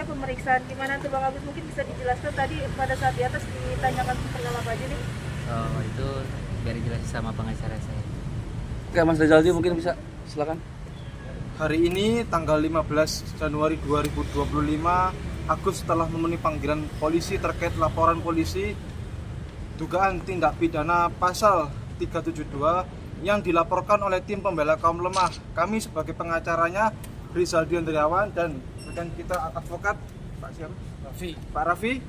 pemeriksaan. Gimana tuh Bang Agus, mungkin bisa dijelaskan tadi pada saat di atas ditanyakan tentang apa aja nih? Oh, itu biar dijelasin sama pengacara saya. Oke, Mas Rizaldi mungkin bisa, silakan. Hari ini tanggal 15 Januari 2025, Agus telah memenuhi panggilan polisi terkait laporan polisi dugaan tindak pidana pasal 372 yang dilaporkan oleh tim pembela kaum lemah. Kami sebagai pengacaranya Rizaldi Andriawan dan rekan kita advokat Pak siapa? Pak Raffi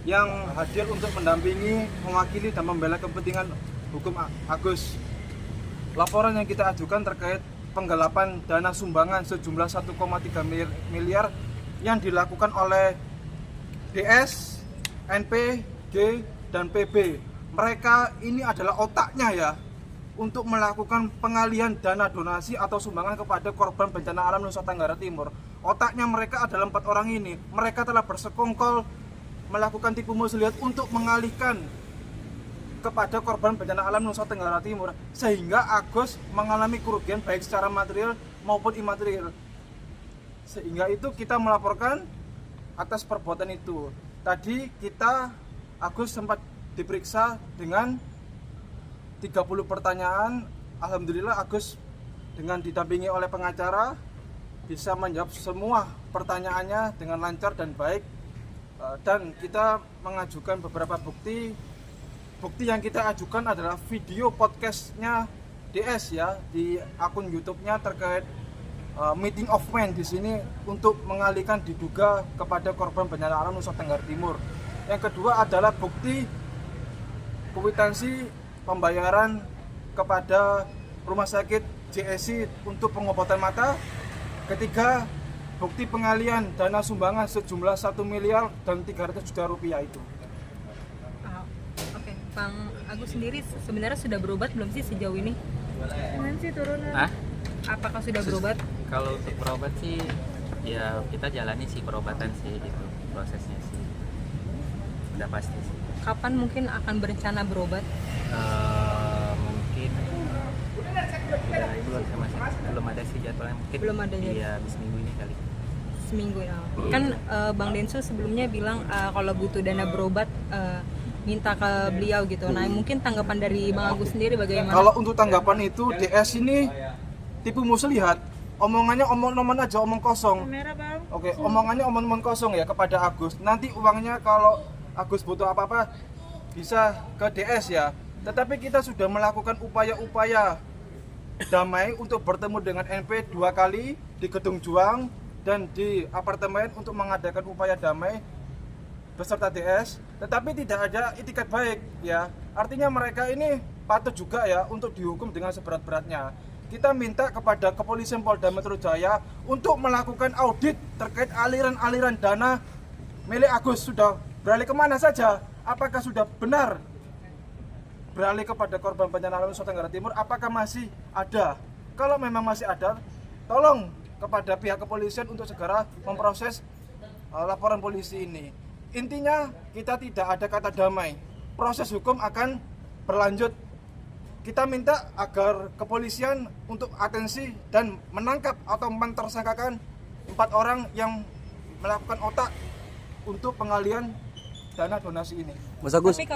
yang hadir untuk mendampingi, mewakili dan membela kepentingan hukum Agus. Laporan yang kita ajukan terkait penggelapan dana sumbangan sejumlah 1,3 miliar yang dilakukan oleh DS, NP, G, dan PB. Mereka ini adalah otaknya ya untuk melakukan pengalihan dana donasi atau sumbangan kepada korban bencana alam Nusa Tenggara Timur. Otaknya mereka adalah 4 orang ini. Mereka telah bersekongkol melakukan tipu muslihat untuk mengalihkan kepada korban bencana alam Nusa Tenggara Timur, sehingga Agus mengalami kerugian baik secara material maupun imaterial. Sehingga itu kita melaporkan atas perbuatan itu. Tadi Agus sempat diperiksa dengan 30 pertanyaan. Alhamdulillah Agus dengan didampingi oleh pengacara bisa menjawab semua pertanyaannya dengan lancar dan baik. Dan kita mengajukan beberapa bukti. Bukti yang kita ajukan adalah video podcastnya DS ya di akun YouTube-nya terkait meeting of men di sini untuk mengalihkan diduga kepada korban bencana alam Nusa Tenggara Timur. Yang kedua adalah bukti kwitansi pembayaran kepada rumah sakit JSI untuk pengobatan mata. Ketiga, bukti pengalihan dana sumbangan sejumlah 1 miliar dan 300 juta rupiah itu. Bang Agus sendiri sebenarnya sudah berobat belum sih sejauh ini? Gimana sih turunan? Apakah sudah berobat? Kalau untuk berobat sih ya kita jalani sih perobatan sih gitu, prosesnya sih udah pasti sih. Kapan mungkin akan berencana berobat? Mungkin ya, itu belum ada sih jadwalnya, mungkin Belum ada jadwal. Iya, habis minggu ini kali. Seminggu ya. Kan Bang Densu sebelumnya bilang kalau butuh dana berobat minta ke beliau gitu. Nah, mungkin tanggapan dari Bang Agus sendiri bagaimana? Kalau untuk tanggapan itu, DS ini tipu muslihat. Omongannya omong-omong aja, omong kosong. Kamera Bang. Oke, omongannya omong-omong kosong ya kepada Agus. Nanti uangnya kalau Agus butuh apa-apa bisa ke DS ya. Tetapi kita sudah melakukan upaya-upaya damai untuk bertemu dengan NP 2 kali di Gedung Juang dan di apartemen untuk mengadakan upaya damai beserta DS, tetapi tidak ada itikat baik ya. Artinya mereka ini patut juga ya untuk dihukum dengan seberat-beratnya. Kita minta kepada Kepolisian Polda Metro Jaya untuk melakukan audit terkait aliran-aliran dana milik Agus. Sudah beralih kemana saja? Apakah sudah benar beralih kepada korban bencana alam Nusa Tenggara Timur? Apakah masih ada? Kalau memang masih ada, tolong kepada pihak kepolisian untuk segera memproses laporan polisi ini. Intinya kita tidak ada kata damai. Proses hukum akan berlanjut. Kita minta agar kepolisian untuk atensi dan menangkap atau mentersangkakan 4 orang yang melakukan otak untuk pengalihan dana donasi ini. Mas Agus. Tapi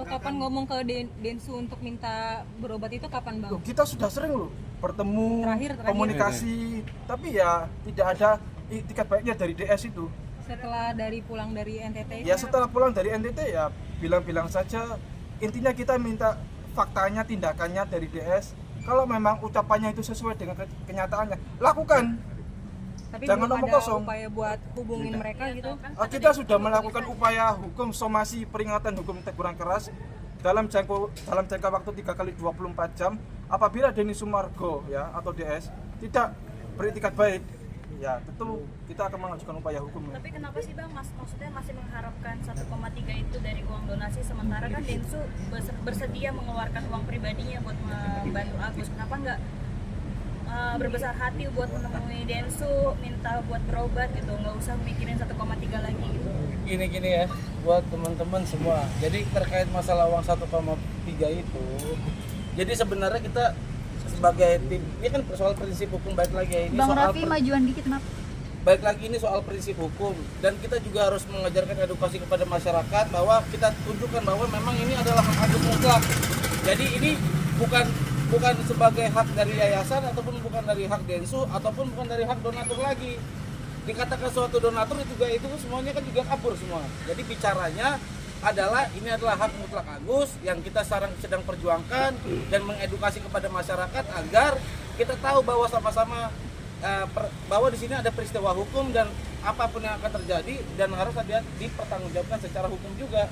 kapan ngomong ke Densu untuk minta berobat itu kapan Bang? Kita sudah sering loh bertemu, Terakhir. komunikasi, tapi ya tidak ada itikat baiknya dari DS itu. Setelah pulang dari NTT? Ya setelah pulang dari NTT ya bilang-bilang saja. Intinya kita minta faktanya, tindakannya dari DS. Kalau memang ucapannya itu sesuai dengan kenyataannya, lakukan. Tapi Jangan belum ngomong ada kosong. upaya buat hubungin mereka gitu? Kita sudah melakukan upaya hukum somasi peringatan hukum teguran keras dalam jangka waktu 3 kali 24 jam apabila Denny Sumargo ya atau DS tidak beritikat baik. Ya tentu kita akan mengajukan upaya hukum. Tapi kenapa sih Bang maksudnya masih mengharapkan 1,3 itu dari uang donasi, sementara kan Densu bersedia mengeluarkan uang pribadinya buat membantu Agus? Kenapa nggak berbesar hati buat menemui Densu, minta buat berobat gitu, nggak usah mikirin 1,3 lagi gitu? Gini ya, buat teman-teman semua. Jadi terkait masalah uang 1,3 itu, jadi sebenarnya kita sebagai tim, ini kan soal prinsip hukum, baik lagi ya, ini Bang soal Raffi majuan dikit maaf. baik lagi ini soal prinsip hukum, dan kita juga harus mengajarkan edukasi kepada masyarakat bahwa kita tunjukkan bahwa memang ini adalah hak Agus mutlak. Jadi ini bukan sebagai hak dari yayasan, ataupun bukan dari hak Densu, ataupun bukan dari hak donatur lagi. Dikatakan suatu donatur itu semuanya kan juga kabur semua. Jadi bicaranya adalah ini adalah hak mutlak Agus yang kita sekarang sedang perjuangkan dan mengedukasi kepada masyarakat agar kita tahu bahwa sama-sama bahwa di sini ada peristiwa hukum dan apapun yang akan terjadi dan harus ada dipertanggungjawabkan secara hukum juga.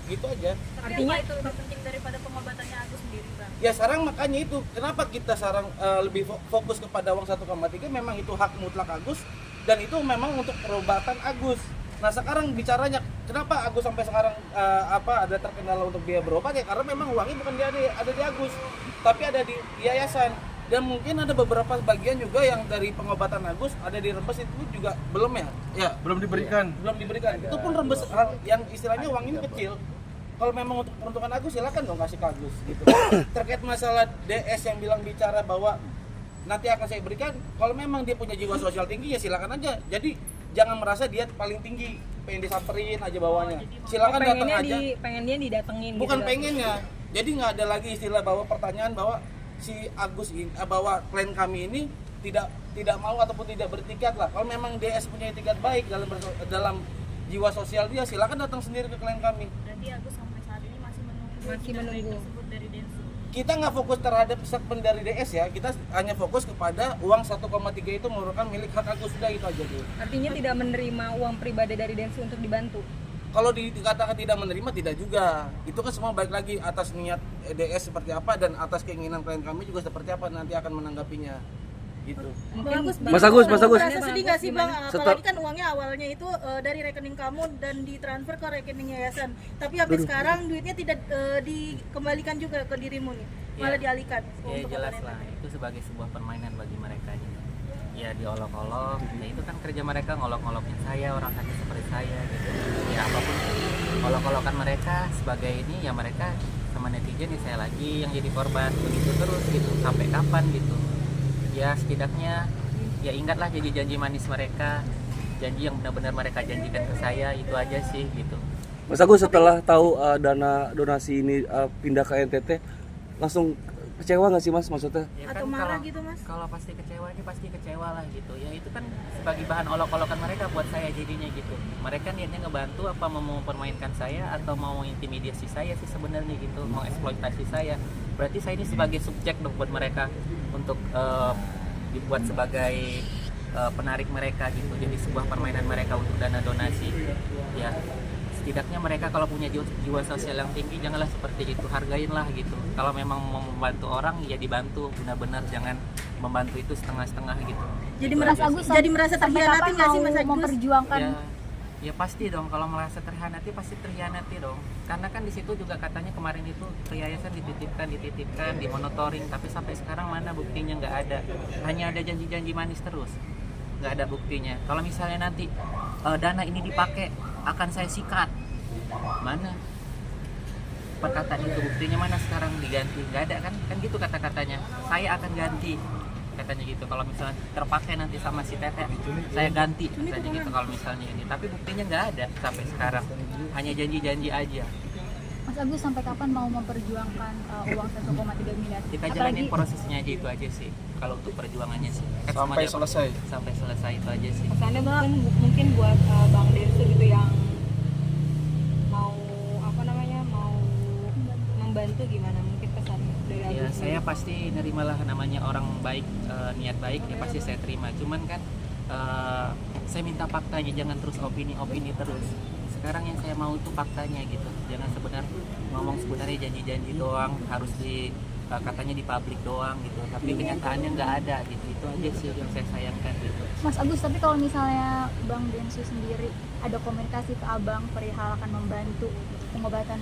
Gitu aja. Artinya itu lebih penting daripada pengobatannya Agus sendiri, Bang. Ya sekarang makanya itu kenapa kita sekarang lebih fokus kepada uang 1,3, memang itu hak mutlak Agus dan itu memang untuk perobatan Agus. Nah sekarang bicaranya kenapa Agus sampai sekarang ada terkendala untuk biaya berobat, ya karena memang uangnya bukan ada di Agus tapi ada di yayasan. Dan mungkin ada beberapa bagian juga yang dari pengobatan Agus ada di Rembes itu juga belum ya? Ya, belum diberikan. Belum diberikan. Itu pun Rembes yang istilahnya uang ini kecil. Kalau memang untuk peruntukan Agus silakan dong kasih ke Agus gitu. Terkait masalah DS yang bicara bahwa nanti akan saya berikan, kalau memang dia punya jiwa sosial tinggi ya silakan aja. Jadi jangan merasa dia paling tinggi, pengen disamperin aja bawahnya. Silakan datang aja. Pengennya didatengin Bukan gitu. pengennya. Jadi nggak ada lagi istilah bahwa pertanyaan bahwa si Agus ini, bahwa klien kami ini tidak mau ataupun tidak bertiket lah. Kalau memang DS punya etikat baik dalam jiwa sosial dia, silakan datang sendiri ke klien kami. Berarti Agus sampai saat ini masih menunggu etikat baik tersebut dari Densu. Kita nggak fokus terhadap statement dari DS ya, kita hanya fokus kepada uang 1,3 itu merupakan milik hak Agus, sudah itu aja dulu. Artinya tidak menerima uang pribadi dari Densu untuk dibantu. Kalau dikatakan tidak menerima, tidak juga. Itu kan semua balik lagi atas niat DS seperti apa dan atas keinginan klien kami juga seperti apa nanti akan menanggapinya. Gitu. Mas Agus. Merasa sedih nggak sih, Bang? Setelah- Apalagi kan uangnya awalnya itu dari rekening kamu dan ditransfer ke rekening yayasan. Tapi sampai sekarang duitnya tidak dikembalikan juga ke dirimu nih. Malah dialihkan Ya untuk jelas orang lah, lain. itu sebagai sebuah permainan bagi mereka. Ya diolok-olok, ya itu kan kerja mereka, ngolok-ngolokin saya, orang sakit seperti saya gitu. Ya apapun olok-olokan mereka sebagai ini, ya mereka sama netizen ya saya lagi yang jadi korban, begitu terus gitu, sampai kapan gitu. Ya setidaknya ya ingatlah janji-janji manis mereka, janji yang benar-benar mereka janjikan ke saya, itu aja sih gitu. Mas Agus, setelah tahu dana donasi ini pindah ke NTT, langsung kecewa nggak sih Mas maksudnya? Ya Atau kan marah kalau- gitu, Mas? Kalau pasti kecewa ini pasti kecewa lah gitu. Ya itu kan sebagai bahan olok-olokan mereka buat saya jadinya gitu. Mereka niatnya ngebantu apa mau mempermainkan saya atau mau intimidasi saya sih sebenarnya gitu, mau eksploitasi saya. Berarti saya ini sebagai subjek dong buat mereka untuk dibuat sebagai penarik mereka gitu. Jadi sebuah permainan mereka untuk dana donasi. Ya setidaknya mereka kalau punya jiwa sosial yang tinggi janganlah seperti itu, hargainlah gitu. Kalau memang mau membantu orang ya dibantu benar-benar, jangan membantu itu setengah-setengah gitu. Jadi Itu merasa aja Agus sih. jadi merasa Sampai terhianati kapan nggak sih mau Mas Agus? memperjuangkan Ya pasti dong, kalau merasa terhianati pasti terhianati dong. Karena kan di situ juga katanya kemarin itu ke yayasan dititipkan, dimonitoring, tapi sampai sekarang mana buktinya, nggak ada. Hanya ada janji-janji manis terus, nggak ada buktinya. Kalau misalnya nanti dana ini dipakai akan saya sikat, mana perkataan itu, buktinya mana sekarang diganti? Nggak ada kan gitu kata-katanya. Saya akan ganti, katanya gitu. Kalau misalnya terpakai nanti sama si Tete, saya ganti katanya gitu. Kalau misalnya ini, tapi buktinya nggak ada sampai sekarang, hanya janji-janji aja. Mas Agus sampai kapan mau memperjuangkan uang 1,3 miliar? Kita jalanin prosesnya aja, itu aja sih. Kalau untuk perjuangannya sih kan Sampai semua selesai. sampai selesai, itu aja sih. Pesannya mungkin buat Bang Densu gitu yang mau mau membantu, gimana mungkin pesannya dari Ya Agus? saya pasti nerimalah, namanya orang baik, niat baik ya pasti saya terima. Cuman kan saya minta faktanya, jangan terus opini terus. Sekarang yang saya mau itu faktanya gitu. Jangan ngomong sebenarnya janji-janji doang, harus katanya di publik doang gitu. Tapi kenyataannya nggak ada gitu. Itu aja sih yang saya sayangkan gitu. Mas Agus, tapi kalau misalnya Bang Densu sendiri ada komunikasi ke Abang perihal akan membantu pengobatan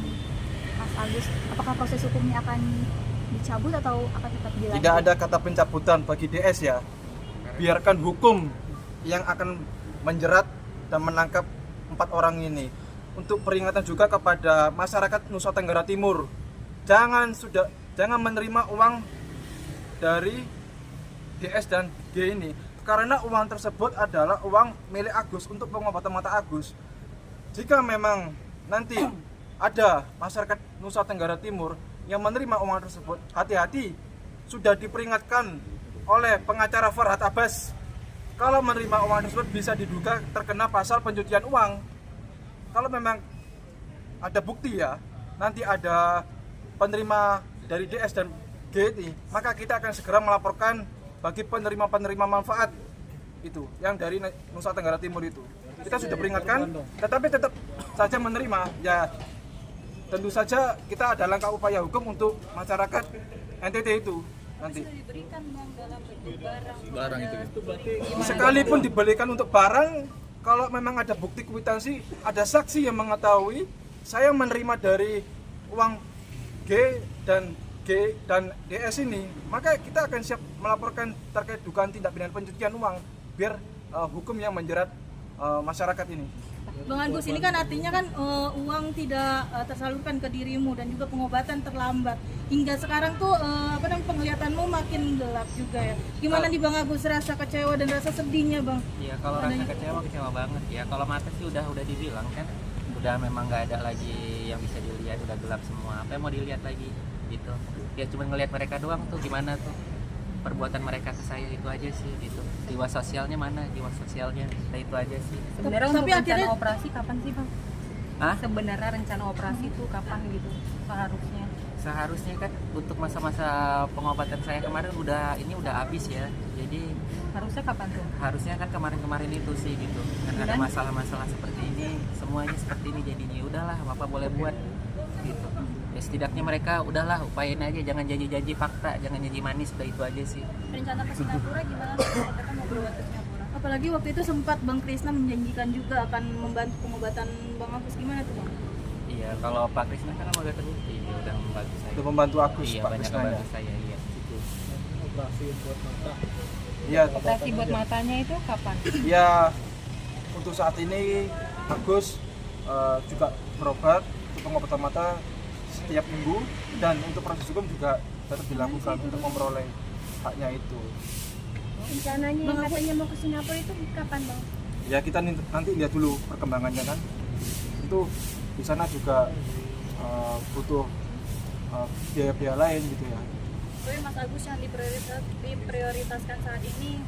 Mas Agus, apakah proses hukumnya akan dicabut atau akan tetap dilanjut? Tidak ada kata pencabutan bagi DS ya. Biarkan hukum yang akan menjerat dan menangkap 4 orang ini. Untuk peringatan juga kepada masyarakat Nusa Tenggara Timur, jangan menerima uang dari DS dan G ini. karena uang tersebut adalah uang milik Agus untuk pengobatan mata Agus. Jika memang nanti ada masyarakat Nusa Tenggara Timur yang menerima uang tersebut, hati-hati, sudah diperingatkan oleh pengacara Farhad Abbas. Kalau menerima uang tersebut bisa diduga terkena pasal pencucian uang. Kalau memang ada bukti ya, nanti ada penerima dari DS dan GT, maka kita akan segera melaporkan bagi penerima-penerima manfaat itu yang dari Nusa Tenggara Timur itu. Kita sudah peringatkan, tetapi tetap saja menerima. Ya, tentu saja kita ada langkah upaya hukum untuk masyarakat NTT itu nanti. Diberikan Bang dalam bentuk Barang itu. Sekalipun dibelikan untuk barang, kalau memang ada bukti kwitansi, ada saksi yang mengetahui saya menerima dari uang G dan DS ini, maka kita akan siap melaporkan terkait dugaan tindak pidana pencucian uang biar hukum yang menjerat masyarakat ini. Bang Agus, ini kan artinya kan uang tidak tersalurkan ke dirimu dan juga pengobatan terlambat. Hingga sekarang tuh penglihatanmu makin gelap juga ya. Gimana nih Bang Agus, rasa kecewa dan rasa sedihnya Bang? Iya, kalau rasa kecewa banget ya. Kalau mata sih udah dibilang kan, udah memang nggak ada lagi yang bisa dilihat, udah gelap semua. Apa yang mau dilihat lagi gitu? Ya cuma ngelihat mereka doang tuh, gimana tuh perbuatan mereka ke saya, itu aja sih gitu. Jiwa sosialnya mana? Jiwa sosialnya, nah, itu aja sih. Sebenarnya untuk Tapi rencana akhirnya- operasi kapan sih Bang? Hah? Sebenarnya rencana operasi itu kapan gitu seharusnya? Seharusnya kan untuk masa-masa pengobatan saya kemarin udah habis ya. Jadi Harusnya kapan tuh? harusnya kan kemarin itu sih gitu. Kan ada Dan? masalah-masalah seperti ini, semuanya seperti ini jadinya. Udahlah, apa boleh buat gitu. Ya setidaknya mereka udahlah upayain aja, jangan janji-janji fakta, jangan janji manis, udah itu aja sih. rencana ke Singapura gimana? Katakan mau berobat ke Singapura. Apalagi waktu itu sempat Bang Krisna menjanjikan juga akan membantu pengobatan Bang Agus, gimana tuh Bang? Iya, kalau Pak Krisna kan udah terbukti, dia udah membantu saya. Untuk membantu Agus, Iya, Pak banyak Krisnanya. membantu saya, iya. Gitu. Iya, Operasi buat matanya itu kapan? ya untuk saat ini Agus juga berobat untuk pengobatan mata setiap minggu, dan untuk proses hukum juga tetap dilakukan untuk memperoleh haknya itu. Rencananya yang katanya mau ke Singapura itu kapan Bang? Ya kita nanti lihat dulu perkembangannya kan. Itu di sana juga butuh biaya-biaya lain gitu ya. Tapi Mas Agus yang diprioritaskan saat ini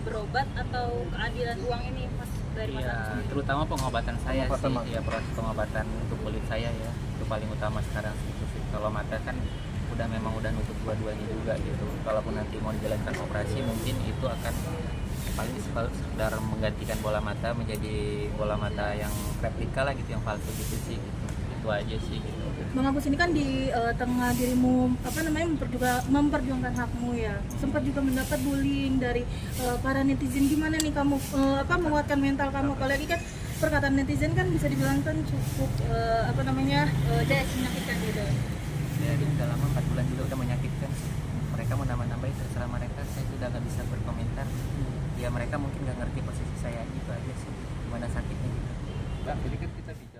berobat atau keadilan uang ini Mas dari Mas Iya, Agus sendiri? terutama pengobatan saya Pengobatan sih, mata. ya proses pengobatan untuk kulit saya ya, itu paling utama sekarang gitu sih. Kalau mata kan memang udah nutup dua-duanya juga gitu. Kalaupun nanti mau dijalankan operasi, mungkin itu akan paling sekedar menggantikan bola mata menjadi bola mata yang replika lah gitu, yang palsu gitu sih gitu. Itu aja sih gitu. Bang Agus, ini kan di tengah dirimu memperjuangkan hakmu ya, sempat juga mendapat bullying dari para netizen. Gimana nih kamu menguatkan mental kamu? Apalagi kan perkataan netizen kan bisa dibilang kan cukup menyakitkan gitu. Ya, ini udah lama, 4 bulan juga udah menyakitkan. Mereka mau nambah-nambahin, terserah mereka, saya sudah nggak bisa berkomentar. Ya mereka mungkin nggak ngerti posisi saya, gitu aja sih, gimana sakitnya gitu. Nah, jadi kan kita bicara